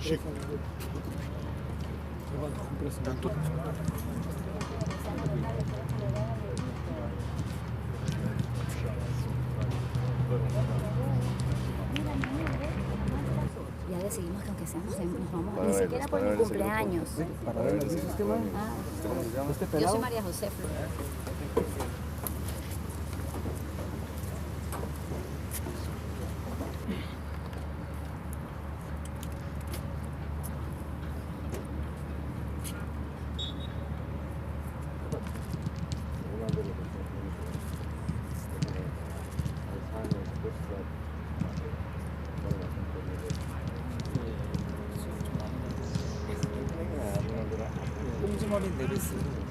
Chic. Ya decidimos que aunque sea nos vamos ni siquiera por mi cumpleaños. Para ver el sistema. Yo soy María José Flores. 꽁지머리 내리스.